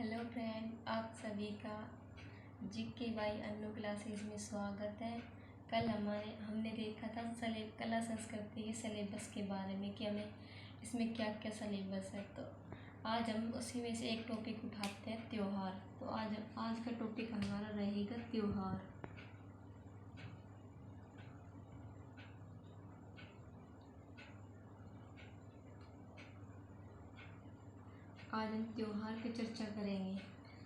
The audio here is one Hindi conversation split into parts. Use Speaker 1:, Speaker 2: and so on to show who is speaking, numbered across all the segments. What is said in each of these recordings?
Speaker 1: हेलो फ्रेंड, आप सभी का जीके बाई अन्नू क्लासेस में स्वागत है। कल हमने देखा था कला संस्कृति के सिलेबस के बारे में कि हमें इसमें क्या क्या सिलेबस है। तो आज हम उसी में से एक टॉपिक उठाते हैं, त्योहार। तो आज का टॉपिक हमारा रहेगा त्योहार। आज हम त्योहार की चर्चा करेंगे।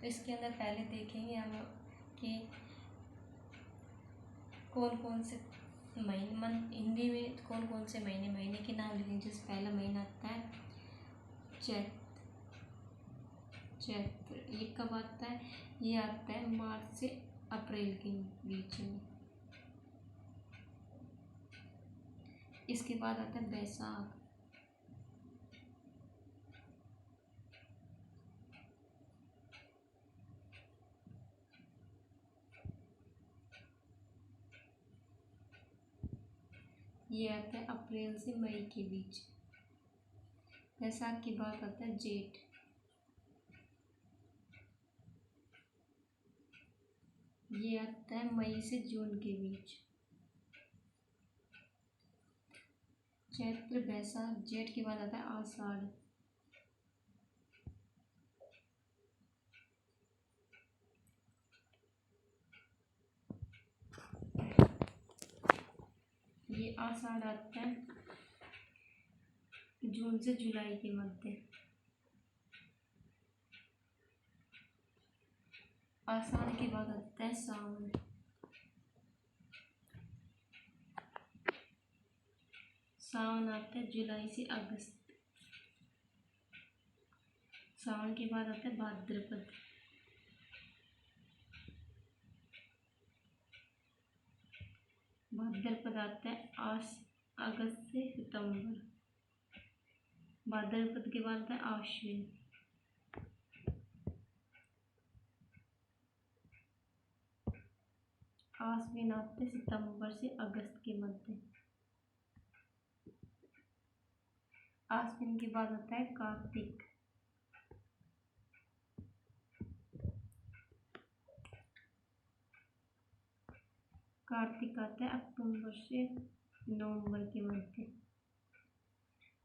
Speaker 1: तो इसके अंदर पहले देखेंगे हम कि कौन कौन से हिंदी में कौन कौन से महीने के नाम लिखेंगे। जैसे पहला महीना आता है चैत्र। ये कब आता है? ये आता है मार्च से अप्रैल के बीच में। इसके बाद आता है बैसाख। ये आता है अप्रैल से मई के बीच। बैसाख के बाद आता है जेठ। ये आता है मई से जून के बीच। चैत्र, बैसाख, जेठ के बाद आता है आषाढ़। ये आषाढ़ आता है जून से जुलाई के मध्य। आषाढ़ के बाद आता है सावन। सावन आता है जुलाई से अगस्त। सावन के बाद आता है भाद्रपद। भाद्रपद आता है अगस्त से सितंबर। भाद्रपद के बाद आता है आश्विन। आश्विन आता है सितंबर से अगस्त के मध्य। आश्विन के बाद आता है कार्तिक। कार्तिक आता है अक्टूबर से नवंबर के मध्य।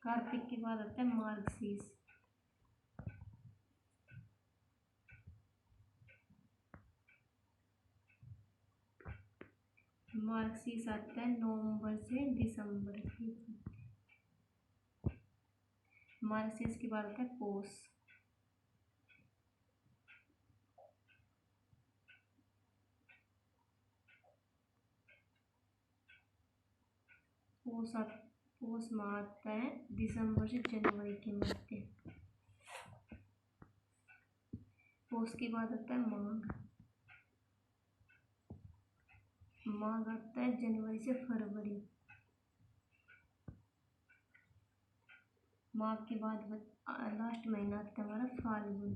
Speaker 1: कार्तिक के बाद आता है मार्गशीर्ष। मार्गशीर्ष आता है नवंबर से दिसंबर के। मार्गशीर्ष के बाद आता है पौष। पौष माह आता है दिसंबर से जनवरी के मध्य। पौष के बाद आता है माघ। माघ आता है जनवरी से फरवरी। माघ के बाद लास्ट महीना आता है हमारा फाल्गुन।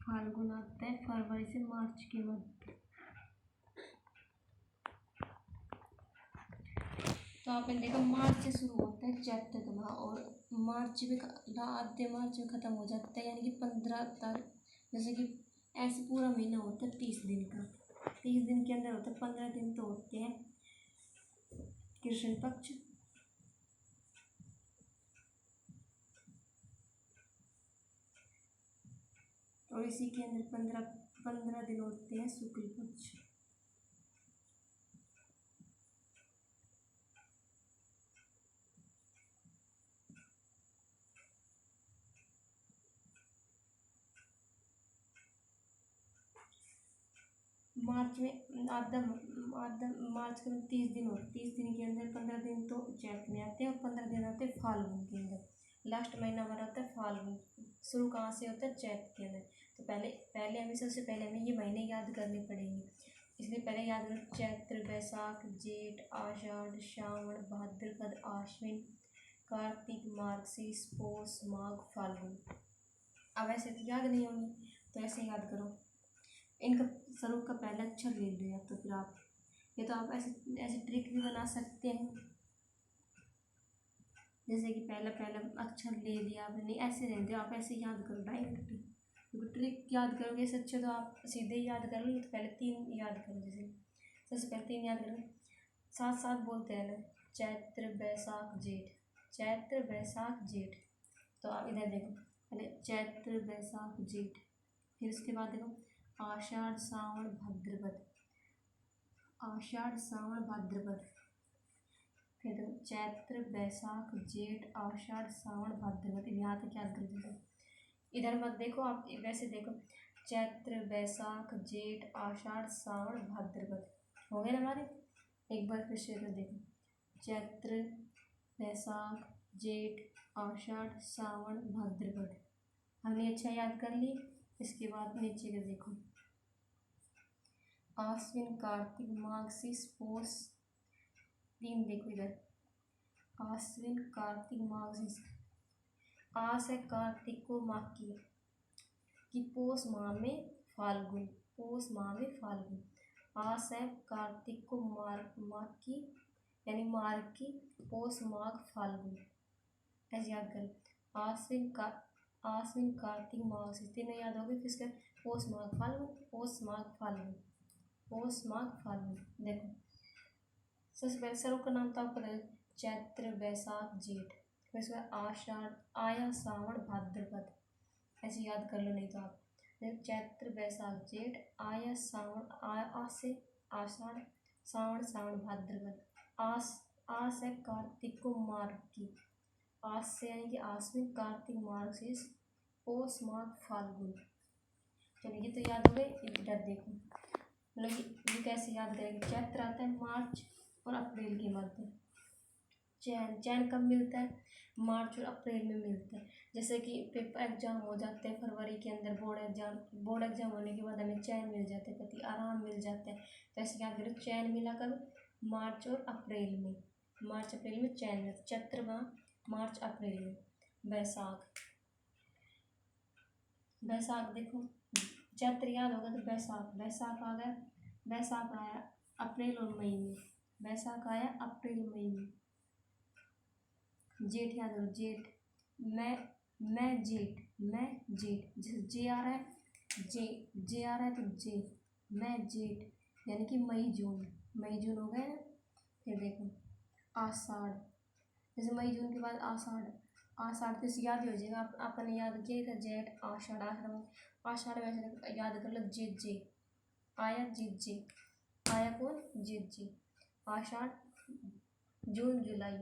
Speaker 1: फाल्गुन आता है फरवरी से मार्च के मध्य। तो आपने देखा मार्च से शुरू होता है चैत्र का माह और आधे मार्च में ख़त्म हो जाता है, यानी कि 15 तारीख। जैसे कि ऐसे पूरा महीना होता है 30 दिन का। 30 दिन के अंदर होता है 15 दिन तो होते हैं कृष्ण पक्ष। और इसी के अंदर 15 दिन होते हैं शुक्ल पक्ष। मार्च में मार्च के 30 दिन होते। 30 दिन के अंदर 15 दिन तो चैत्र में आते हैं और 15 दिन आते हैं फाल्गुन के अंदर। लास्ट महीना हमारा आता है फाल्गुन। शुरू कहाँ से होता है? चैत्र के अंदर। तो सबसे पहले हमें ये महीने याद करने पड़ेंगे। इसलिए पहले याद करें चैत्र, बैसाख, जेठ, आषाढ़, श्रावण, भाद्रपद, आश्विन, कार्तिक, मार्गशीर्ष, पौष, माघ, फाल्गुन। अब ऐसे तो याद नहीं होंगे, तो ऐसे याद करो। इनका स्वरूप का पहला अक्षर ले लो या तो फिर आप ये तो आप ऐसे ऐसे ट्रिक भी बना सकते हैं, जैसे कि पहला पहला अक्षर ले लिया आपने, ऐसे रहने दो, आप ऐसे याद करो डायरेक्ट, क्योंकि ट्रिक याद करोगे इससे अच्छा तो आप सीधे ही याद कर लो। तो पहले 3 याद करो, जैसे सबसे पहले 3 याद करो, साथ साथ बोलते हैं ना, चैत्र बैसाख जेठ, चैत्र बैसाख जेठ। तो आप इधर देखो, पहले चैत्र बैसाख जेठ, फिर उसके बाद देखो आषाढ़ सावन भाद्रपद, आषाढ़ सावन भाद्रपद, फिर देखो चैत्र बैसाख जेठ आषाढ़ सावन भाद्रपद, यहाँ तक याद कर दीजिए। इधर मत देखो आप, वैसे देखो चैत्र बैसाख जेठ आषाढ़ सावन भाद्रपद, हो गए ना हमारे। एक बार फिर से इधर देखो, चैत्र बैसाख जेठ आषाढ़ सावन भाद्रपद, हमने अच्छा याद कर ली। इसके बाद नीचे का देखो, आश्विन कार्तिक माघ शीष पौष, 3 देखो इधर, आश्विन कार्तिक माघ शीष, आस है कार्तिक को माघ की पौष माह में फाल्गुन, पौष माह में फाल्गुन, आस है कार्तिक को माघ की यानी मार्ग की, पौष माघ फाल्गुन, ऐसे याद करें। आश्विन कार्तिक माघ शीष, 3 याद हो गए। फिर इसका पौष माघ फाल्गुन, पौष माघ फाल्गुन, पौष माघ फाल्गुन। देखो सबसे पहले सर्व का नाम तो आपको चैत्र बैसाख जेठ, फिर उसके बाद आषाढ़ आया सावन भाद्रपद, ऐसे याद कर लो, नहीं तो आप चैत्र बैसाख जेठ आया सावन, आस से आषाढ़ सावन सावन भाद्रपद, आस है कार्तिक को मार्ग की, आस से यानी कि आश्विन कार्तिक मार्ग शीष पौष माघ फाल्गुन। चलिए ये तो याद हो गए। इधर देखो, मतलब ये कैसे याद करेंगे, चैत्र आता है मार्च और अप्रैल के मध्य, चैन कब मिलता है, मार्च और अप्रैल में मिलता है। जैसे कि पेपर एग्जाम हो जाते हैं फरवरी के अंदर, बोर्ड एग्जाम होने के बाद हमें चैन मिल जाते हैं, कति आराम मिल जाता है। तो ऐसे याद करो, चैन मिला कब, मार्च और अप्रैल में, मार्च अप्रैल में चैन मिलता, चैत्र माह मार्च अप्रैल में। बैसाख, बैसाख देखो, चैत्र याद होगा तो बैसाख, बैसाख आ गया, बैसाख आया अप्रैल और मई में, बैसाख आया अप्रैल मई में। जेठ याद हो, जेठ, मैं जेठ, मैं जेठ, जैसे जे आ रहा है, जे आ रहा है तो जे, मैं जेठ यानी कि मई जून, मई जून हो गए ना। फिर देखो आषाढ़, जैसे मई जून के बाद आषाढ़, आषाढ़ तो इसे याद ही हो जाएगा, आपने याद किया था जेठ आषाढ़, आषाढ़ में याद कर लो, जेठ जे आया, जेठ जे आया, कौन, जेठ जे, आषाढ़ जून जुलाई,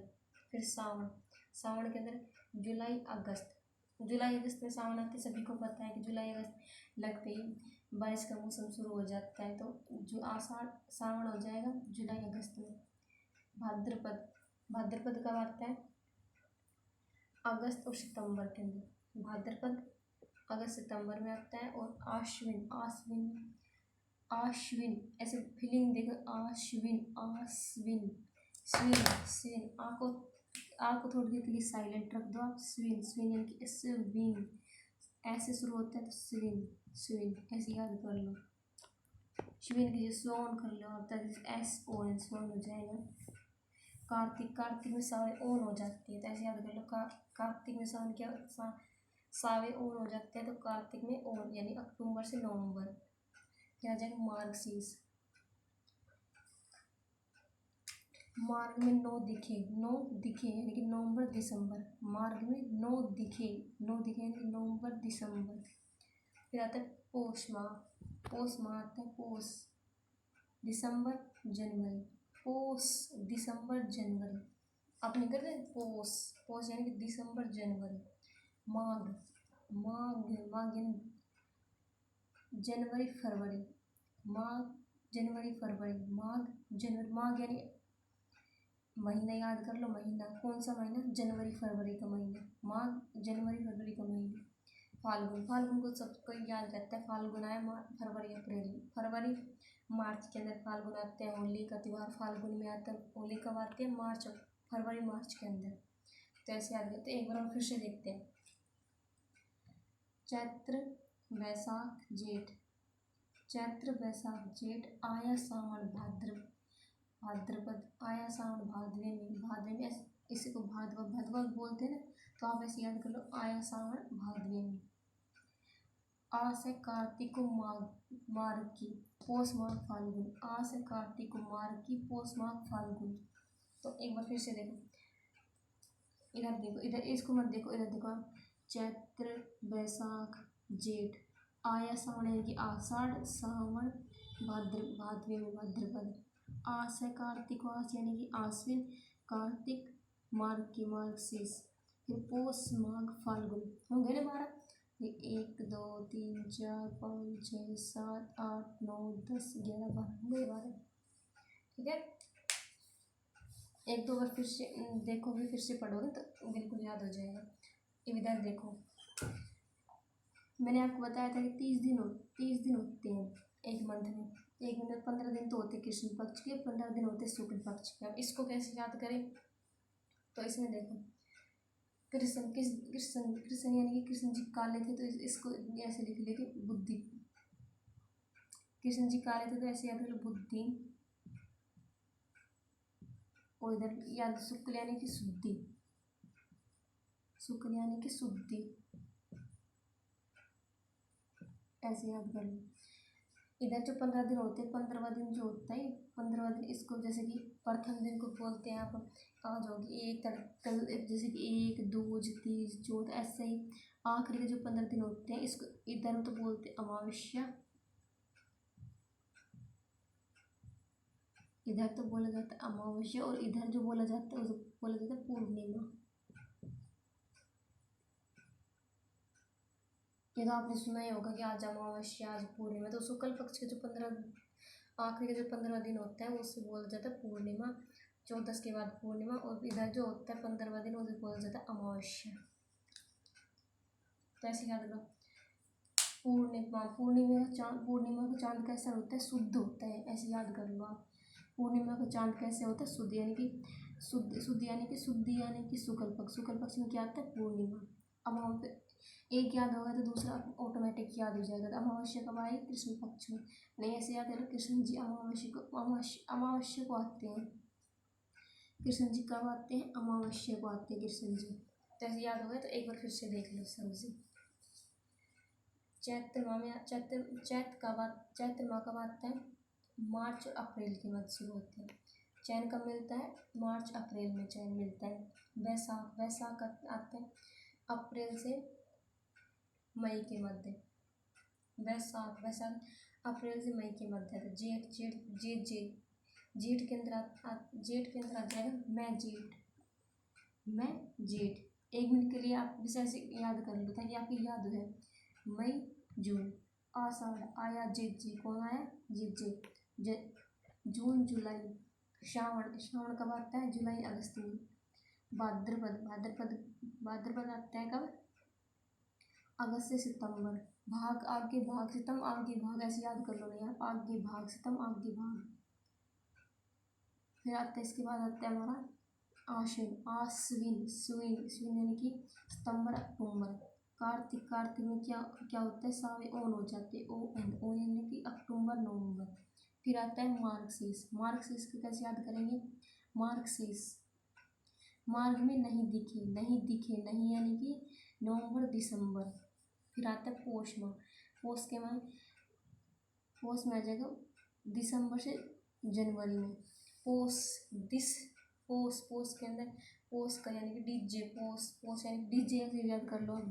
Speaker 1: फिर सावन, सावन के अंदर जुलाई अगस्त, जुलाई अगस्त में सावन आते, सभी को पता है कि जुलाई अगस्त लगते ही बारिश का मौसम शुरू हो जाता है, तो जो आषाढ़ सावन हो जाएगा जुलाई अगस्त में। भाद्रपद, भाद्रपद कब आता है, अगस्त और सितंबर के अंदर, भाद्रपद अगस्त सितंबर में आता है। और आश्विन, आश्विन, आश्विन ऐसे फीलिंग देखो, आश्विन, आश्विन, स्विन, स्विन, आपको थोड़ी देर के लिए साइलेंट रख दो आप, स्विन, स्विन यानी कि स्विन, ऐसे शुरू होता है तो स्विन, स्विन ऐसे याद कर लो। स्विन की जो सोन कर लो आप, तक एस ओ एन, सोन हो जाएगा। कार्तिक, कार्तिक में सावे ओन हो जाती है, तो ऐसे याद कर लो, कार्तिक में सावन क्या, सावे ओन हो जाते हैं, तो कार्तिक में ओन यानी अक्टूबर से नवंबर। क्या आ जाएगा, मार्गशीर्ष, मार्ग में 9 दिखे, 9 दिखे यानी कि नवंबर दिसंबर, मार्ग में 9 दिखे, 9 दिखे यानी कि नवंबर दिसंबर। फिर आता है पौष माह, पौष माह आता है, पौष दिसंबर जनवरी, पौष दिसंबर जनवरी, अपने कर रहे पौष, पौष यानी कि दिसंबर जनवरी। माघ, माघ, माघ यानी जनवरी फरवरी, माघ जनवरी फरवरी, माघ जनवरी, माघ यानी महीना याद कर लो, महीना कौन सा महीना, जनवरी फरवरी का महीना, माघ जनवरी फरवरी का महीना। फाल्गुन, फाल्गुन को सबको याद रहता है, फाल्गुन आया फरवरी अप्रैल, फरवरी मार्च के अंदर फाल्गुन आते हैं, होली का त्यौहार फाल्गुन में आता है, होली कब आती है, मार्च, फरवरी मार्च के अंदर। तो ऐसे याद करते हैं। एक बार हम फिर से देखते हैं, चैत्र बैसाख जेठ, चैत्र बैसाख जेठ आया सावन भाद्र, भाद्रपद, आया सावन भादवे में, भादवे में इसी को भादवा भदवा बोलते हैं ना, तो आप ऐसे याद कर लो, आया सावन भादवे में। आ से कार्तिक को माघ की, पौष माघ फाल्गुन, आ से कार्तिक को माघ की, पौष माघ फाल्गुन। तो एक बार फिर से देखो, इधर देखो, इधर इसको मत देखो, इधर देखो, चैत्र वैशाख जेठ, आया सावन यानी कि आषाढ़ सावन, भादवे में भाद्रपद, आ से कार्तिक, आस यानी कि आश्विन, कार्तिक, मार्ग की मार्गशीर्ष, फिर पौष माघ फाल्गुन। हो गए ना 12। 1 2 3 4 5 6 7 8 9 10 11 12 ठीक है। एक दो बार फिर से देखोगे, फिर से पढ़ोगे तो बिल्कुल याद हो जाएगा। इधर देखो, मैंने आपको बताया था कि 30 दिन होते हैं एक मंथ में। एक मंथ में 15 दिन तो होते कृष्ण पक्ष के, 15 दिन होते शुक्ल पक्ष के। अब इसको कैसे याद करें, तो इसमें देखो, कृष्ण यानी कि कृष्ण जी काले थे, तो इसको ऐसे लिख लेते बुद्धि। कृष्ण जी काले थे तो ऐसे याद करो बुद्धि, और इधर याद शुक्ल यानी कि शुद्धि, शुक्ल यानी कि शुद्धि, ऐसे याद कर लो। इधर जो 15 दिन होते हैं, 15वां दिन जो होता है, 15वां दिन इसको जैसे कि प्रथम दिन को बोलते हैं आप, आज होगी एक कल, जैसे कि 1 2 3 4, ऐसे ही आखिरी के जो 15 दिन होते हैं इसको इधर तो बोलते हैं अमावस्या, इधर तो बोला जाता है अमावस्या, और इधर जो बोला जाता है उसको बोला जाता है पूर्णिमा। ये तो आपने सुना ही होगा कि आज अमावस्या, आज पूर्णिमा। तो शुक्ल पक्ष के जो 15 आखिरी के जो 15 दिन होता है उससे बोला जाता है पूर्णिमा, 14 के बाद पूर्णिमा, और इधर जो होता है 15वां दिन उसे बोला जाता है अमावस्या। तो ऐसे याद करो, पूर्णिमा का चांद कैसा होता है, शुद्ध होता है, ऐसे याद कर लो आप। पूर्णिमा का चांद कैसे होता है, शुद्ध यानी कि शुद्धि यानी कि शुक्ल पक्ष में क्या आता है, पूर्णिमा। अब एक याद होगा तो दूसरा ऑटोमेटिक याद हो जाएगा। तो अमावस्या कब आए, कृष्ण पक्ष में। नहीं ऐसे याद है, कृष्ण जी अमावस्या को आते हैं। कृष्ण जी कब आते हैं, अमावस्या को आते हैं कृष्ण जी। तो ऐसे याद हो गया, तो एक बार फिर से देख लो समझे। चैत्र माह कब आता है, मार्च और अप्रैल के मध्य शुरू होते हैं। चैन कब मिलता है, मार्च अप्रैल में चैन मिलता है। वैशाख आता है अप्रैल से मई के मध्य, वैशाख अप्रैल से मई के मध्य है। जेठ के अंदर आ जाएगा मैं जेठ। 1 मिनट के लिए आप विषय से याद कर लो ताकि आपकी याद हो जाए। मई जून, आषाढ़ आया, जेठ कौन आया, जेठ, जून जुलाई, श्रावण कब आता है, जुलाई अगस्त में। भाद्रपद आता है कब, अगस्त से सितंबर। आगे भाग ऐसे याद कर लो नहीं आप, आगे भाग सितंबर, आगे भाग। फिर आता है, इसके बाद आता है हमारा आश्विन यानी कि सितंबर अक्टूबर। कार्तिक में क्या होता है, सारे ओन हो जाते हैं, ओ यानी कि अक्टूबर नवंबर। फिर आता है मार्गशीर्ष को कैसे याद करेंगे, मार्ग में नहीं दिखे नहीं यानी कि नवंबर दिसंबर। फिर आता है पौष में आ जाएगा दिसंबर से जनवरी में। पोष के अंदर पोष का यानी कि डीजे, पोष यानी डीजे, ऐसे याद कर लो आप,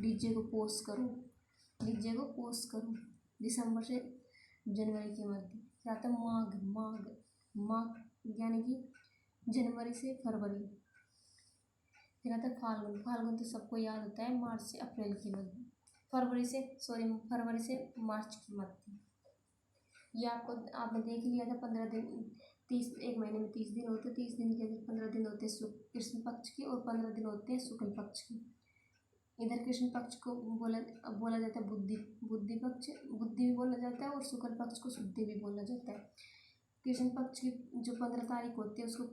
Speaker 1: डीजे को पोष करो दिसंबर से जनवरी के मध्य। फिर आता है माघ यानी कि जनवरी से फरवरी। फिर आता है फाल्गुन तो सबको याद होता है, मार्च से अप्रैल के मध्य, फरवरी से मार्च के मध्य। ये आपने देख लिया था 15 दिन 30, एक महीने में 30 दिन होते हैं। 30 दिन के 15 दिन होते हैं कृष्ण पक्ष के, और 15 दिन होते हैं शुक्ल पक्ष के। इधर कृष्ण पक्ष को बोला जाता है बुद्धि भी बोला जाता है, और शुक्ल पक्ष को शुद्धि भी बोला जाता है। कृष्ण पक्ष की जो 15 तारीख होती है उसको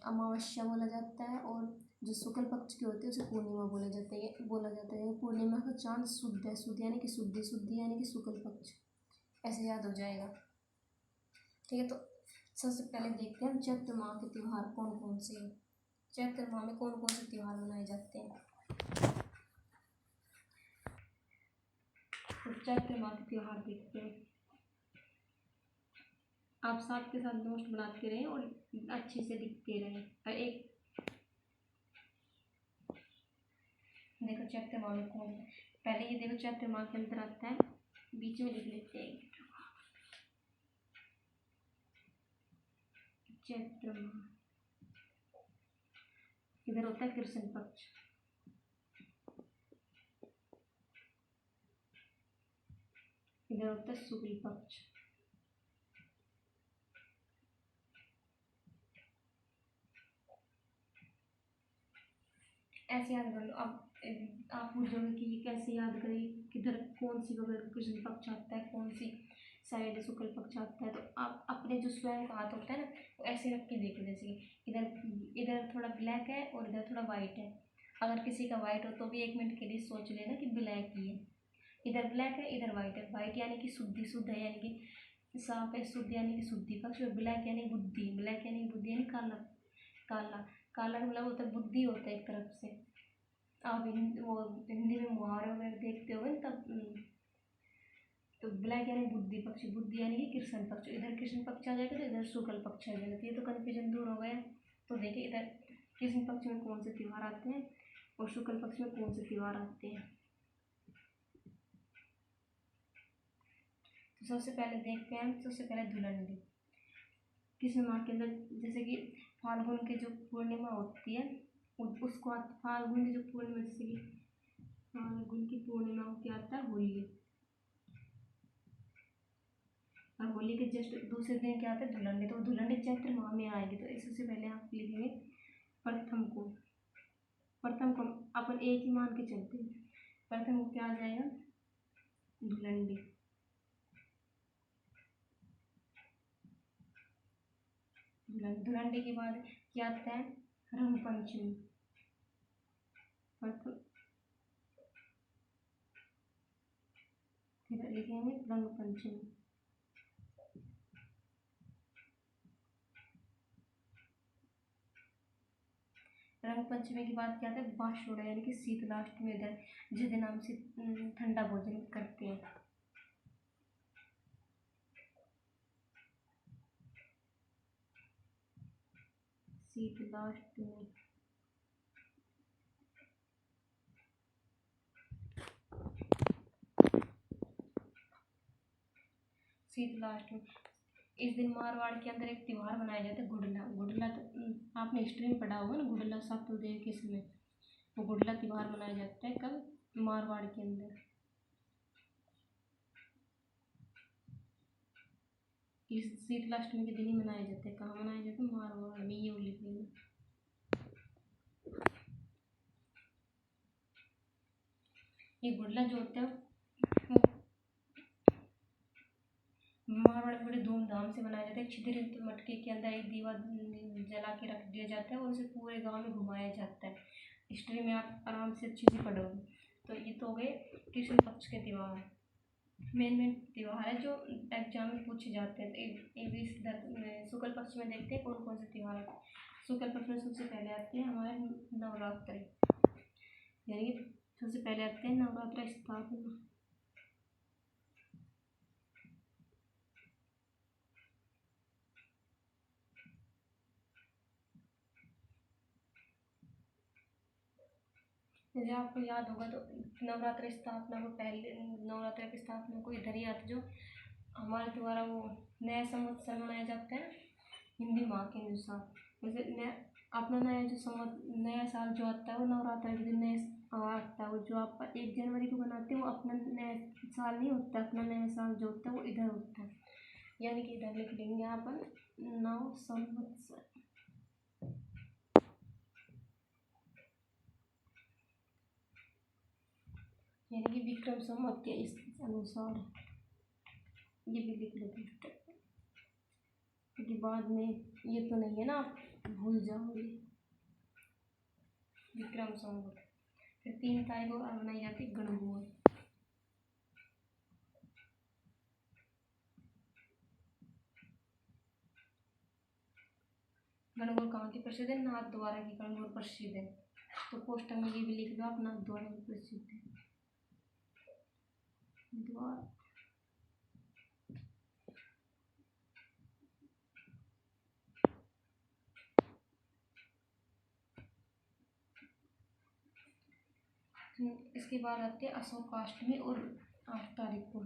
Speaker 1: अमावस्या बोला जाता है, और जो शुक्ल पक्ष के होते हैं उसे पूर्णिमा बोला जाता है। पूर्णिमा का चांद शुद्ध है, शुद्ध यानी कि शुद्धि यानी कि शुक्ल पक्ष, ऐसे याद हो जाएगा। ठीक है, तो सबसे पहले देखते हैं चैत्र माह के त्योहार कौन कौन से हैं। चैत्र माह में कौन कौन से त्योहार मनाए जाते हैं। तो चैत्र माह के त्योहार देखते हैं। आप साथ के साथ नोट बनाते रहें और अच्छे से लिखते रहें। और एक देखो चैत्र माह में कौन, पहले ये देखो चैत्र माह के अंदर आता है, बीच में लिख लेते हैं चैत्र माह। इधर होता है कृष्ण पक्ष, इधर होता है शुक्ल पक्ष। ऐसे याद कर लो। अब आप पूछोगे कि ये कैसे याद करें, किधर कौन सी बगल कृष्ण पक्ष आता है, कौन सी साइड शुक्ल पक्ष आता है। तो आप अपने जो स्वयं का हाथ होता है ना, वो ऐसे रख के देखो। जैसे इधर इधर थोड़ा ब्लैक है और इधर थोड़ा वाइट है। अगर किसी का वाइट हो तो भी 1 मिनट के लिए सोच लेना कि ब्लैक ही है। इधर ब्लैक है, इधर वाइट है। वाइट यानी कि शुद्धि, शुद्ध है यानी कि साफ है। शुद्ध यानी कि शुद्धि पक्ष। और ब्लैक यानी बुद्धि, ब्लैक यानी बुद्धि यानी काला। काला काला का मतलब होता है बुद्धि, होता है एक तरफ से। आप हिंदी में मुहावरे वगैरह देखते हो तब। तो ब्लैक यानी बुद्धि पक्ष, बुद्धि यानी कि कृष्ण पक्ष। इधर कृष्ण पक्ष आ जाएगा तो इधर शुक्ल पक्ष आ जाएगा। तो ये तो कन्फ्यूजन दूर हो गया। तो देखिए इधर कृष्ण पक्ष में कौन से त्योहार आते हैं और शुक्ल पक्ष में कौन से त्योहार आते हैं। तो सबसे पहले देखते हैं, सबसे पहले धुलंडी। कृष्ण माह के अंदर जैसे कि फाल्गुन की जो पूर्णिमा होती है, उसको फाल्गुन की जो पूर्णिमा, जैसे कि फाल्गुन की पूर्णिमा को क्या आता है, होली। और होली के जस्ट दूसरे दिन क्या आता है, धुलंडी। तो धुलंडी चैत्र माह में आएगी। तो इससे पहले आप लिखेंगे प्रथम को। प्रथम को अपन एक ही मान के चलते हैं। प्रथम को क्या आ जाएगा, धुलंडी। धुलंडी के बाद क्या आता है, रंग पंचमी। फिर लिखेंगे रंग पंचमी। रंग पंचमी के बाद क्या आता है, बाशोड़ा यानी कि शीतलाष्टमी। इधर जिस दिन हम ठंडा भोजन करते हैं। शीतलाष्टमी। शीतलाष्टमी इस दिन मारवाड़ के अंदर एक त्योहार मनाया जाता है, गुडला। गुडला तो आपने हिस्ट्री में पढ़ा होगा ना, गुडला सप्तदेव के समय वो गुडला त्योहार मनाया जाता है। कब, मारवाड़ के अंदर। इस शीतलाष्टमी के दिन ही मनाया जाता है। कहाँ मनाया जाता है, मारवाड़ में। ये लिख लेना। ये गुडला जो होता है मारवाड़ में बड़े धूमधाम से मनाया जाता है। छिद्रित मटके के अंदर एक दीवा जला के रख दिया जाता है और उसे पूरे गांव में घुमाया जाता है। हिस्ट्री में आप आराम से अच्छी सी पढ़ोगे। तो ये तो हो गए कृष्ण पक्ष के त्योहार, मेन त्योहार है जो एग्जाम में पूछे जाते हैं। तो शुक्ल पक्ष में देखते हैं कौन कौन से त्योहार आते हैं। शुक्ल पक्ष में सबसे पहले आते हैं हमारे नवरात्रि, यानी सबसे पहले आते हैं नवरात्र स्थापना। जैसे आपको याद होगा तो नवरात्र स्थापना को, पहले नवरात्र की स्थापना को इधर ही आते, जो हमारे द्वारा वो नया संवत्सर मनाया जाता है हिंदी माह के अनुसार। जैसे अपना नया जो नया साल जो आता है वो नवरात्र के दिन नया आता है। वो जो आप 1 जनवरी को बनाते हैं वो अपना नया साल नहीं होता। अपना नया साल जो होता है वो इधर होता है, यानी कि इधर लिख लेंगे अपन नव संवत्सर। यानी कि विक्रम संवत के इस अनुसार ये भी लिख लेते हैं, क्योंकि बाद में ये तो नहीं है ना, आप भूल जाओगे। विक्रम संवत। फिर 3 तारीख को बनाई जाती है गणगौर। गणगौर कहाँ की प्रसिद्ध है? नाथ द्वारा की गणगौर प्रसिद्ध है। तो कोष्टक में ये भी लिख दो आप, नाथ द्वारा की प्रसिद्ध है। द्वारा इसके बाद आते हैं अशोकाष्टमी और 8 तारीख को।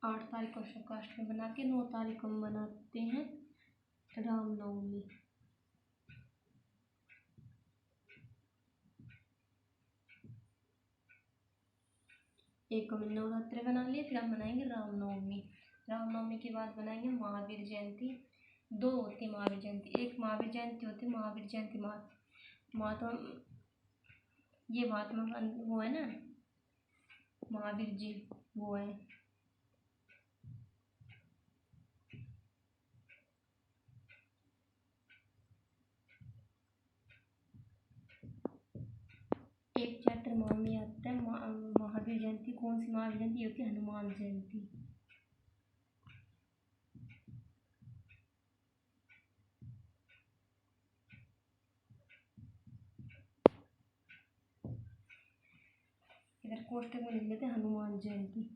Speaker 1: आठ तारीख को अशोकाष्टमी बना के 9 तारीख को हम मनाते हैं रामनवमी। एक को नवरात्रि बना लिए, फिर हम मनाएंगे रामनवमी। रामनवमी के बाद बनाएंगे महावीर जयंती। 2 होती है महावीर जयंती, एक महावीर जयंती होती है, महावीर जयंती महात्मा, ये महात्मा वो है ना महावीर जी, वो है। एक चैत्र माह में आता है महावीर जयंती। कौन सी महावीर जयंती होती है? हनुमान जयंती। इधर कोष्टक में लिख लेते हैं हनुमान जयंती।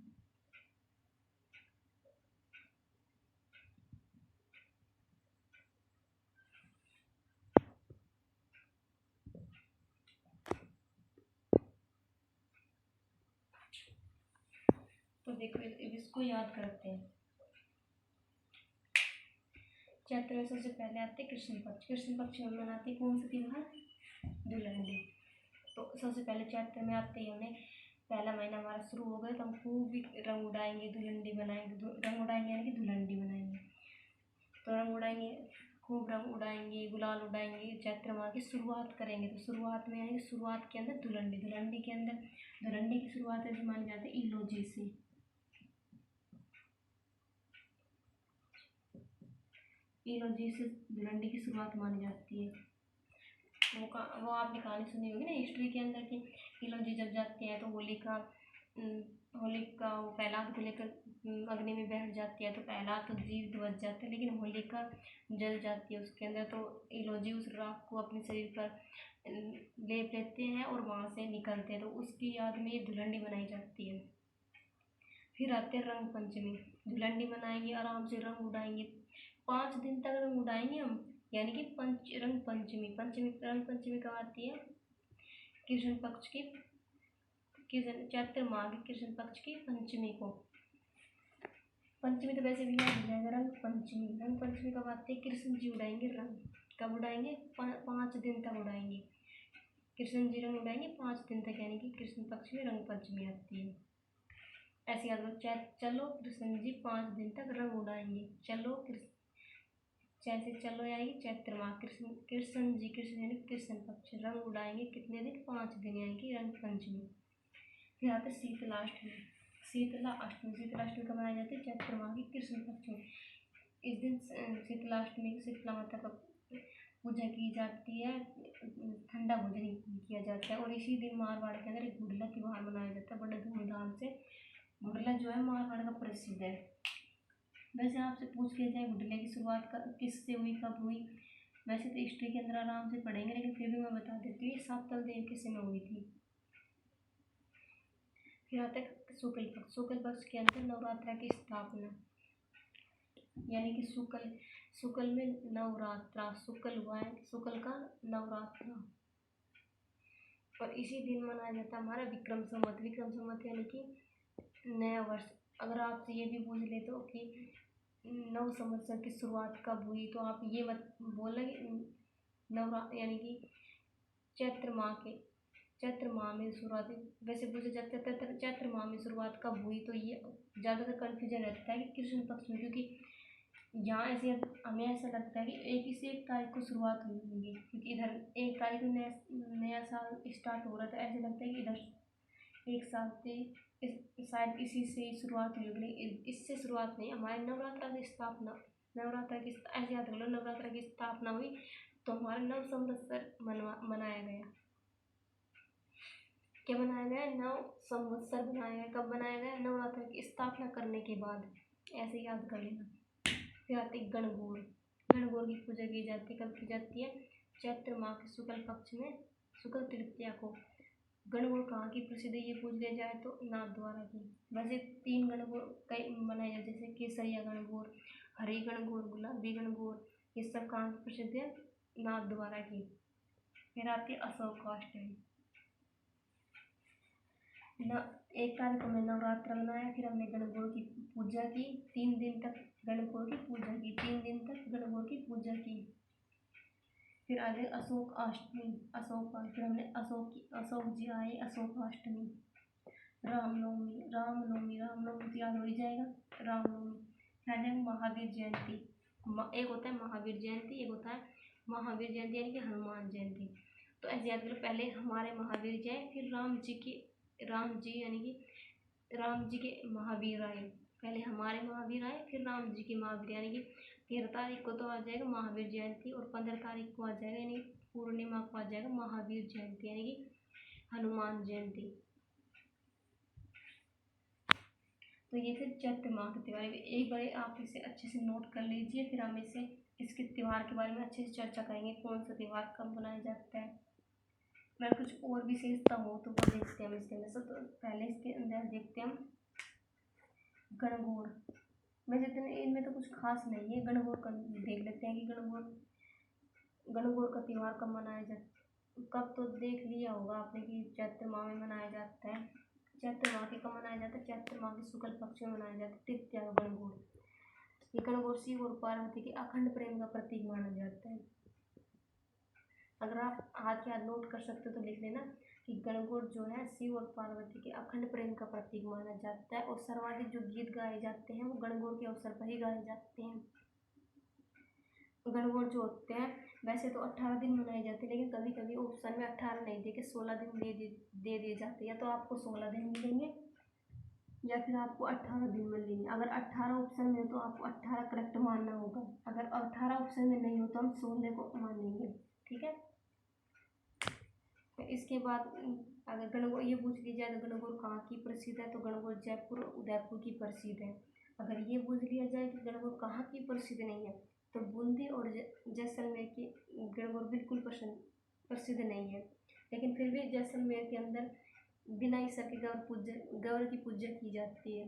Speaker 1: तो देखो इसको याद करते हैं। चैत्र में सबसे पहले आते हैं कृष्ण पक्ष। कृष्ण पक्ष में मनाते हैं कौन सा त्योहार? धुलंडी। तो सबसे पहले चैत्र में आते ही हमें पहला महीना हमारा शुरू हो गया, तो हम खूब भी रंग उड़ाएंगे, धुलंडी बनाएंगे। रंग उड़ाएंगे यानी कि धुलंडी बनाएंगे। तो रंग उड़ाएंगे, खूब रंग उड़ाएंगे, गुलाल उड़ाएंगे। चैत्र माह की शुरुआत करेंगे, तो शुरुआत में यानी शुरुआत के अंदर धुलंडी। धुलंडी के अंदर धुलंडी की शुरुआत ऐसे मानी जाती है इलोजी से। इलोजी से धुलंडी की शुरुआत मानी जाती है। वो आपने कहानी सुनी होगी ना हिस्ट्री के अंदर कि इलोजी जब जाते हैं तो होलिका वो प्रहलाद को लेकर अग्नि में बैठ जाती है। तो प्रहलाद तो जीवित बच जाते हैं, लेकिन होलिका जल जाती है उसके अंदर। तो इलोजी उस राख को अपने शरीर पर लेप लेते हैं और वहाँ से निकलते हैं। तो उसकी याद में ये धुलंडी बनाई जाती है। फिर आते हैं रंग पंचमी। धुलंडी मनाएंगे, आराम से रंग उड़ाएंगे, 5 दिन तक रंग उड़ाएंगे हम, यानी कि रंग पंचमी। रंग पंचमी कब आती है? कृष्ण पक्ष की, चैत्र माह की कृष्ण पक्ष की पंचमी को। पंचमी तो वैसे भी याद हो जाएगा। रंग पंचमी कब आती है? कृष्ण जी उड़ाएंगे रंग। कब उड़ाएंगे? 5 दिन तक उड़ाएंगे। कृष्ण जी रंग उड़ाएंगे 5 दिन तक, यानी कि कृष्ण पक्ष में रंग पंचमी आती है। ऐसे याद करो, चलो कृष्ण जी 5 दिन तक रंग उड़ाएंगे। जैसे चलो यानी कि चैत्र माह कृष्ण यानी कृष्ण पक्ष रंग उड़ाएंगे कितने दिन? 5 दिन, यानी कि रंग पंचमी। फिर आते शीतलाष्टमी। शीतलाष्टमी कब मनाई जाती है? चैत्र माह की कृष्ण पक्ष में। इस दिन शीतलाष्टमी शीतला माता का पूजा की जाती है, ठंडा भोजन किया जाता है। और इसी दिन मारवाड़ के अंदर एक गुड़ला त्योहार मनाया जाता है बड़े धूमधाम से। गुड़ला जो है मारवाड़ का प्रसिद्ध है। वैसे आपसे पूछ लिया जाए गुड़ले की शुरुआत किससे हुई, कब हुई? वैसे तो हिस्ट्री के अंदर आराम से पढ़ेंगे, लेकिन फिर भी मैं बता देती हूँ, सातल देव के समय हुई थी। फिर आता है शुक्ल पक्ष। शुक्ल पक्ष के अंदर नवरात्रा की स्थापना, यानी कि शुक्ल में नवरात्रा, शुक्ल हुआ है, शुक्ल का नवरात्रा। और इसी दिन मनाया जाता है हमारा विक्रम संवत। विक्रम संवत यानी कि नया वर्ष। अगर आपसे ये भी पूछ ले तो कि नव संवत्सर की शुरुआत कब हुई, तो आप ये बोलना कि यानी कि चैत्र माह में शुरुआत। वैसे पूछा जाता है चैत्र माह में शुरुआत कब हुई, तो ये ज़्यादातर कन्फ्यूजन रहता है कि कृष्ण पक्ष में, क्योंकि यहाँ ऐसे हमें ऐसा लगता है कि 1 तारीख को शुरुआत हुई होगी, क्योंकि इधर 1 तारीख को नया साल स्टार्ट हो रहा था। ऐसे लगता है कि इधर 1 साल से शायद इसी से शुरुआत हुई होगी। इससे शुरुआत नहीं, हमारे नवरात्रा की स्थापना, ऐसे याद कर लो, नवरात्रा की स्थापना हुई तो हमारा नव संवत्सर मनाया गया। क्या बनाया गया? नव संवत्सर बनाया गया। कब बनाया गया? नवरात्र की स्थापना करने के बाद। ऐसे याद कर लेना। फिर आती गणगौर। गणगौर की पूजा की जाती है। कब की जाती है? चैत्र माह के शुक्ल पक्ष में शुक्ल तृतीया को। गणगौर कहाँ की प्रसिद्ध है ये पूछ लिया जाए तो नाथद्वारा की। वैसे 3 गणगौर कई मनाए जाते, जैसे केसरिया गणगौर, हरी गणगौर, गुलाबी गणगौर, ये सब कहाँ की प्रसिद्ध है? नाथद्वारा की। फिर आती है अशोकाष्टमी। 1 तारीख को हमने नवरात्र मनाया, फिर हमने गणगौर की पूजा की। 3 दिन तक गणगौर की पूजा की। 3 दिन तक गणगौर की पूजा की। फिर आ गई अशोकाष्टमी। फिर हमने अशोक जी आए, अशोकाष्टमी। रामनवमी। तो याद हो ही जाएगा रामनवमी। फिर आ जाएगा महावीर जयंती। एक होता है महावीर जयंती, एक होता है महावीर जयंती यानी कि हनुमान जयंती। तो ऐसे याद करो, पहले हमारे महावीर जय, फिर राम जी यानी कि राम जी के महावीर आए। पहले हमारे महावीर आए, फिर राम जी के महावीर, यानी कि 13 तारीख को तो आ जाएगा महावीर जयंती, और 15 तारीख को आ जाएगा यानी पूर्णिमा को आ जाएगा महावीर जयंती यानी कि हनुमान जयंती। तो ये थे चैत्र माह के त्यौहार। एक बार आप इसे अच्छे से नोट कर लीजिए, फिर हम इसके त्यौहार के बारे में अच्छे से चर्चा करेंगे, कौन सा त्यौहार कब मनाया जाता है। अगर कुछ और विशेषता हो तो वो देखते हैं हम इसके अंदर। तो पहले इसके अंदर देखते हैं हम गणगौर। वैसे जितने इनमें तो कुछ खास नहीं है। गणगौर का देख लेते हैं कि गणगौर का त्यौहार कब मनाया जाता है। कब तो देख लिया होगा आपने कि चैत्र माह में मनाया जाता है। चैत्र माह के कब मनाया जाता है? चैत्र माह के शुक्ल पक्ष में मनाया जाता है तृतीया गणगौर। ये गणगौर शिव और पार्वती के अखंड प्रेम का प्रतीक माना जाता है। अगर आप हाथ के हाथ नोट कर सकते हो तो लिख लेना कि गणगौर जो है शिव और पार्वती के अखंड प्रेम का प्रतीक माना जाता है, और सर्वाधिक जो गीत गाए जाते हैं वो गणगौर के अवसर पर ही गाए जाते हैं। गणगौर जो होते हैं वैसे तो 18 दिन मनाए जाते हैं, लेकिन कभी कभी ऑप्शन में 18 नहीं दे के 16 दिन दे दिए जाते हैं। या तो आपको 16 दिन मिलेंगे या फिर आपको 18 दिन मिलेंगे। अगर 18 ऑप्शन में हो तो आपको 18 करेक्ट मानना होगा। अगर 18 ऑप्शन में नहीं हो तो हम 16 को मानेंगे। ठीक है। इसके बाद अगर गणगौर ये पूछ लिया जाए तो गणगौर कहाँ की प्रसिद्ध है, तो गणगौर जयपुर उदयपुर की प्रसिद्ध है। अगर ये पूछ लिया जाए कि गणगौर कहाँ की प्रसिद्ध नहीं है, तो बूंदी और जैसलमेर की गणगौर बिल्कुल प्रसिद्ध नहीं है। लेकिन फिर भी जैसलमेर के अंदर बिना ईसा के गौर की पूजा की जाती है।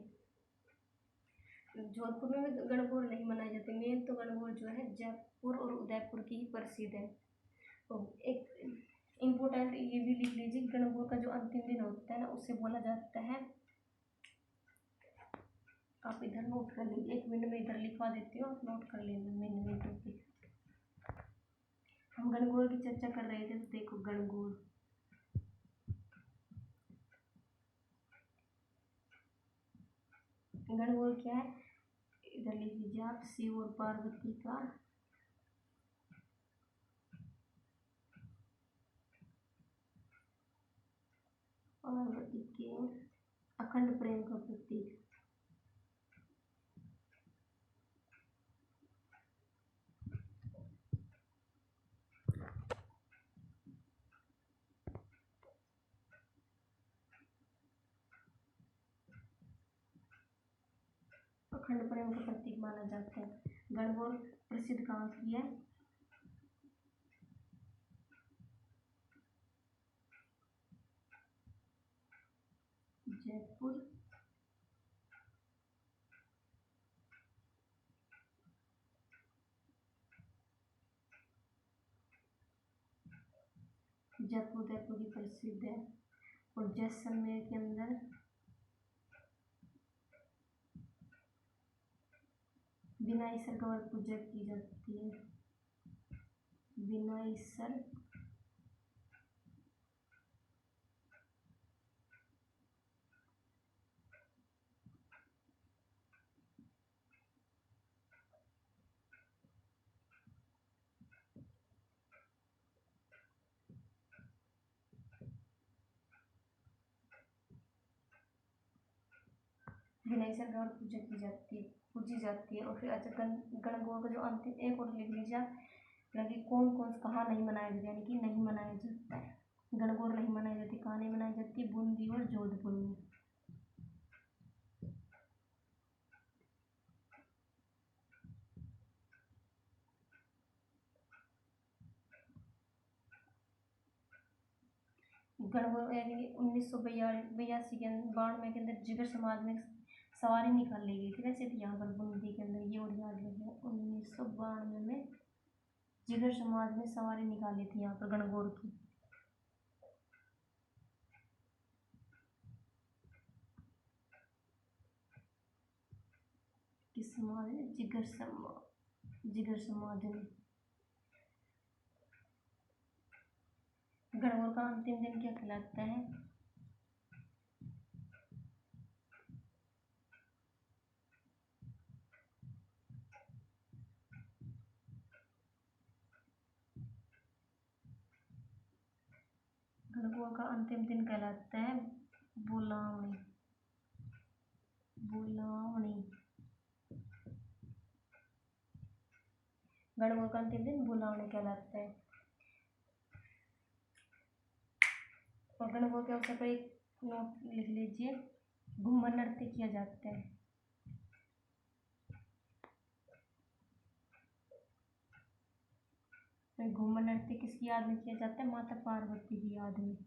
Speaker 1: जोधपुर में गणगौर नहीं मनाए जाते। मेन तो गणगौर जो है जयपुर और उदयपुर की ही प्रसिद्ध है। तो एक इम्पोर्टेंट ये भी लिख लीजिए, गणगौर का जो अंतिम दिन होता है ना उसे बोला जाता है, आप इधर नोट कर लीजिए। 1 मिनट में इधर लिखवा देती हूँ, आप नोट कर लेना मेन टॉपिक। हम गणगौर की चर्चा कर रहे थे, तो देखो गणगौर क्या है, इधर लिख लीजिए आप, शिव और पार्वती का पार्वती के अखंड प्रेम का प्रतीक। अखंड प्रेम का प्रतीक माना जाता है। गणगौर प्रसिद्ध कहाँ की है? जयपुर उदयपुर की प्रसिद्ध है। और जैसलमेर के अंदर बिना ईसर गौर पूजा की जाती है। बिना ईसर गौर पूजी जाती है। और फिर अच्छा गणगौर का जो अंतिम, एक और लिख लीजिए, यानी कौन कौन कहाँ नहीं मनाया जाता, यानी कि नहीं मनाया जाता है। गणगौर नहीं मनाई जाती, कहाँ नहीं मनाई जाती? बूंदी और जोधपुर में। गणगौर यानी 1982 के अंदर 92 के अंदर जिगर समाज में सवारी निकाल ली गई थी वैसे तो यहाँ पर बूंदी के अंदर, ये और याद रखें 1992 में जिगर समाज में सवारी निकाली थी यहाँ पर गणगौर की। किस समाज ने? जिगर समाज ने। गणगौर का अंतिम दिन क्या कहलाता है? गणगौर का अंतिम दिन कहलाता है बुलावनी। गणगौर का अंतिम दिन बुलावनी कहलाता है। और गणगौर के अवसर पर एक नोट लिख लीजिए, घूमर नृत्य किया जाता है। घूमर नृत्य किसकी याद में किया जाता है? माता पार्वती की याद में।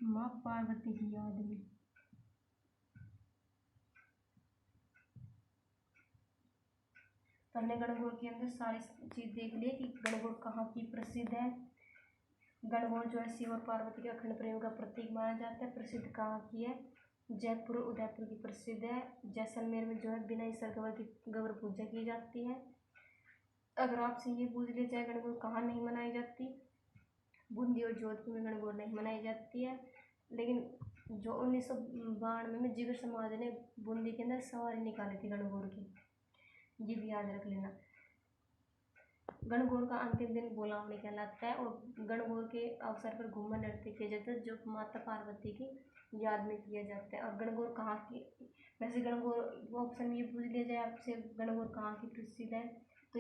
Speaker 1: माँ पार्वती की याद में। हमने गणगौर के अंदर सारी चीज देख ली कि गणगौर कहाँ की प्रसिद्ध है। गणगौर जो है शिव और पार्वती के अखंड प्रेम का प्रतीक माना जाता है। प्रसिद्ध कहाँ की है? जयपुर और उदयपुर की प्रसिद्ध है। जैसलमेर में जो है बिना सरगवर की गौर पूजा की जाती है। अगर आपसे ये पूछ लिया जाए गणगौर कहाँ नहीं मनाई जाती, बूंदी और जोधपुर में गणगौर नहीं मनाई जाती है। लेकिन जो 1992 में जिगर समाज ने बूंदी के अंदर सवारी निकाली थी गणगौर की, ये भी याद रख लेना। गणगौर का अंतिम दिन बुलावनी कहलाता है और गणगौर के अवसर पर घूमर नृत्य किया जाता है जो माता पार्वती की याद में किया जाता है। और गणगौर कहाँ की? वैसे गणगौर ऑप्शन में ये पूछ लिया जाए आपसे गणगौर कहाँ की प्रसिद्ध है, तो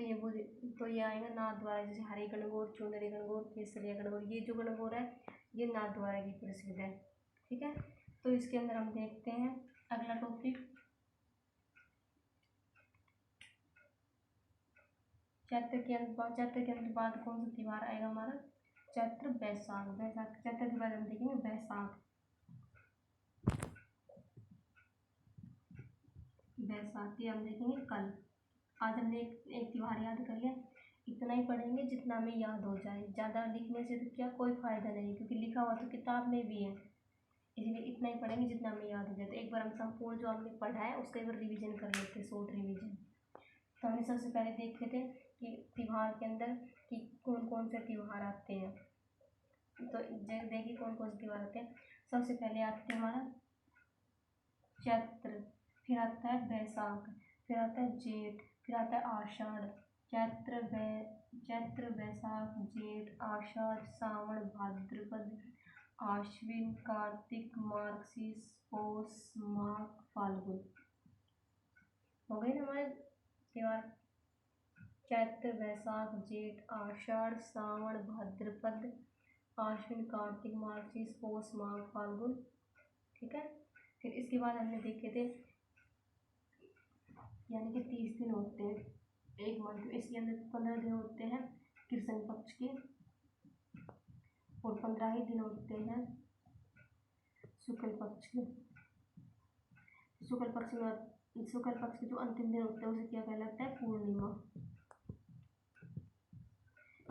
Speaker 1: ये आएगा नाथद्वारा। जैसे हरी गणगौर, चुनरी गणगौर, केसरिया गणगौर, ये जो गणगौर है ये नाथद्वारा की प्रसिद्ध है। ठीक है, तो इसके अंदर हम देखते हैं अगला टॉपिक, चैत्र के अंत बाद कौन सा त्योहार आएगा हमारा? चैत्र बैसाख। चैत्र के बाद हम देखेंगे बैसाखी हम देखेंगे कल। आज हमने एक त्योहार याद कर लिया। इतना ही पढ़ेंगे जितना हमें याद हो जाए, ज़्यादा लिखने से तो क्या कोई फ़ायदा नहीं, क्योंकि लिखा हुआ तो किताब में भी है। इसलिए इतना ही पढ़ेंगे जितना हमें याद हो जाए। तो एक बार हम संपूर्ण जो हमने पढ़ा है उसका एक बार रिविज़न कर लेते हैं, शॉर्ट रिविज़न। तो हमने सबसे पहले देखे थे कि त्योहार के अंदर कि कौन कौन से त्योहार आते हैं। तो देखिए कौन कौन से त्योहार आते हैं। सबसे पहले आते हैं हमारा चैत्र, फिर आता है बैसाख, फिर आता है जेठ, फिर आता है आषाढ़। चैत्र बैसाख जेठ आषाढ़ सावन भाद्रपद आश्विन कार्तिक मार्गशीर्ष पौष माघ फाल्गुन। हो गए ना हमारे त्योहार? चैत्र बैसाख जेठ आषाढ़ सावन भाद्रपद आश्विन कार्तिक मार्गशीर्ष पौष माघ फाल्गुन। ठीक है, फिर इसके बाद हमने देखे थे यानी कि 30 दिन होते हैं एक मंथ में। इसके अंदर 15 दिन होते हैं कृष्ण पक्ष के और 15 ही दिन होते हैं शुक्ल पक्ष के। शुक्ल पक्ष के जो अंतिम दिन होते हैं उसे क्या कहलाता है? पूर्णिमा।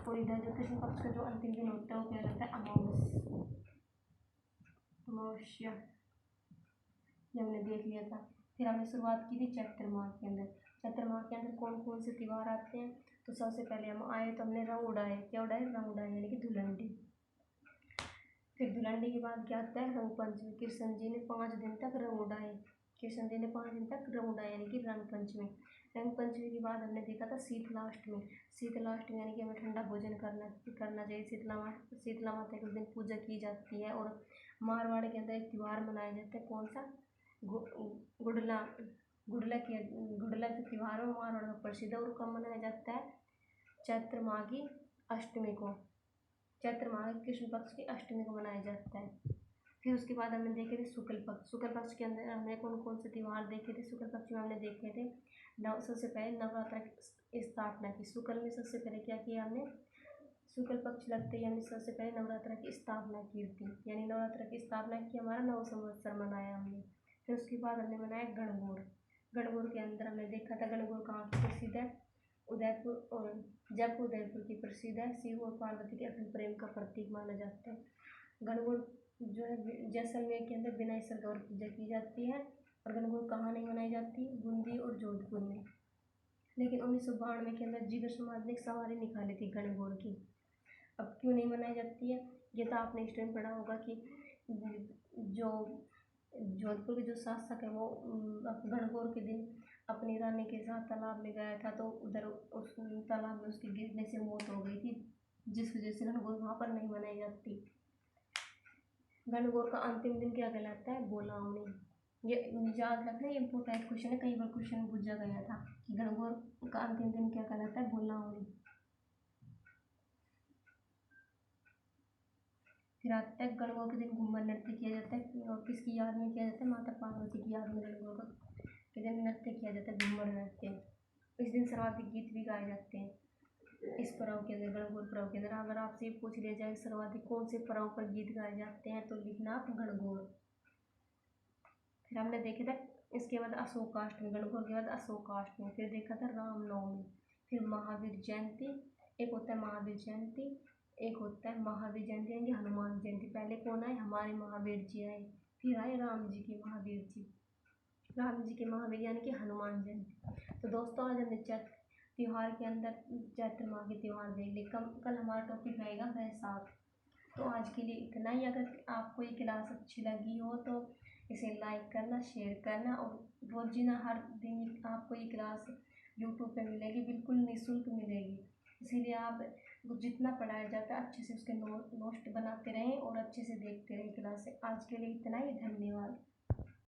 Speaker 1: और इधर जो कृष्ण पक्ष का जो अंतिम दिन होता है वो क्या कहलाता है? अमावस्या। ये हमने देख लिया था। फिर हमने शुरुआत की थी चैत्र माह के अंदर। चैत्र माह के अंदर कौन कौन से त्योहार आते हैं? तो सबसे पहले हम आए तो हमने रंग उड़ाए। क्या उड़ाए? रंग उड़ाए यानी कि धुलंडी। फिर धुलंडी के बाद क्या आता है? रंग पंचमी। कृष्ण जी ने 5 दिन तक रंग उड़ाए। यानी कि रंग पंचमी। रंग पंचमी के बाद हमने देखा था शीतलाष्टमी यानी कि हमें ठंडा भोजन करना चाहिए। शीतला माता के उस दिन पूजा की जाती है। और मारवाड़ के अंदर एक त्यौहार मनाया जाता है, कौन सा? गुड़लक त्योहार महाराणा का प्रसिद्ध है और कब मनाया जाता है? चैत्र माह की अष्टमी को, चैत्र माह की कृष्ण पक्ष की अष्टमी को मनाया जाता है। फिर उसके बाद हमने देखे थे शुक्ल पक्ष। शुक्ल पक्ष के अंदर हमने कौन कौन से त्यौहार देखे थे? शुक्ल पक्ष में हमने देखे थे सबसे पहले नवरात्र की स्थापना की। शुक्ल में सबसे पहले क्या किया हमने? शुक्ल पक्ष लगते ही हमने सबसे पहले नवरात्र की स्थापना की थी, यानी नवरात्र की स्थापना की, हमारा नव संवत्सर मनाया हमने। फिर उसके बाद हमने मनाया गणगौर। गणगौर के अंदर हमने देखा था गणगौर कहाँ की प्रसिद्ध है? उदयपुर और जयपुर उदयपुर की प्रसिद्ध है। शिव और पार्वती के अखंड प्रेम का प्रतीक माना जाता है। गणगौर जो है जैसलमेर के अंदर बिना सरगौर पूजा की जाती है। और गणगौर कहाँ नहीं मनाई जाती? बूंदी और जोधपुर में। लेकिन 1992 के अंदर जीगर समाज ने एक सवारी निकाली थी गणगौर की। अब क्यों नहीं मनाई जाती है? ये तो आपने हिस्ट्री में पढ़ा होगा कि जो जोधपुर के जो शासक है वो गणगौर के दिन अपनी रानी के साथ तालाब में गया था, तो उधर उस तालाब में उसकी गिरने से मौत हो गई थी, जिस वजह से गणगौर वहाँ पर नहीं मनाई जाती। गणगौर का अंतिम दिन क्या कहलाता है? बोलावनी। ये याद रखना, ये इम्पोर्टेंट क्वेश्चन है, कई बार क्वेश्चन पूछा गया था कि गणगौर का अंतिम दिन क्या कहलाता है? बोलावनी। फिर आता है गणगौर के दिन घूमर नृत्य किया जाता है, और किसकी याद में किया जाता है? माता पार्वती की याद में गणगौर के दिन नृत्य किया जाता है, घूमर नृत्य। इस दिन सर्वाधिक गीत भी गाए जाते हैं इस पर्व के अंदर, गणगौर पर्व के अंदर। अगर आपसे ये पूछ लिया जाए सर्वाधिक कौन से पर्व पर गीत गाए जाते हैं, तो लिखना आप गणगौर। फिर हमने देखे था इसके बाद अशोकाष्टमी, गणगौर के बाद अशोकाष्टमी। फिर देखा था रामनवमी, फिर महावीर जयंती। एक होता है महावीर जयंती, एक होता है महावीर जयंती यानी हनुमान जयंती। पहले कौन आए? हमारे महावीर जी आए, फिर आए राम जी के महावीर जी, राम जी के महावीर यानी कि हनुमान जयंती। तो दोस्तों आज हमने चैत्र त्यौहार के अंदर चैत्र माह के त्यौहार देख लिए। कल हमारा टॉपिक रहेगा वैसाख। तो आज के लिए इतना ही। अगर आपको ये क्लास अच्छी लगी हो तो इसे लाइक करना, शेयर करना, और रोज ना हर दिन आपको ये क्लास यूट्यूब पे मिलेगी, बिल्कुल निःशुल्क मिलेगी। इसीलिए आप जितना पढ़ाया जाता है अच्छे से उसके नोट बनाते रहें और अच्छे से देखते रहें क्लास से। आज के लिए इतना ही, धन्यवाद।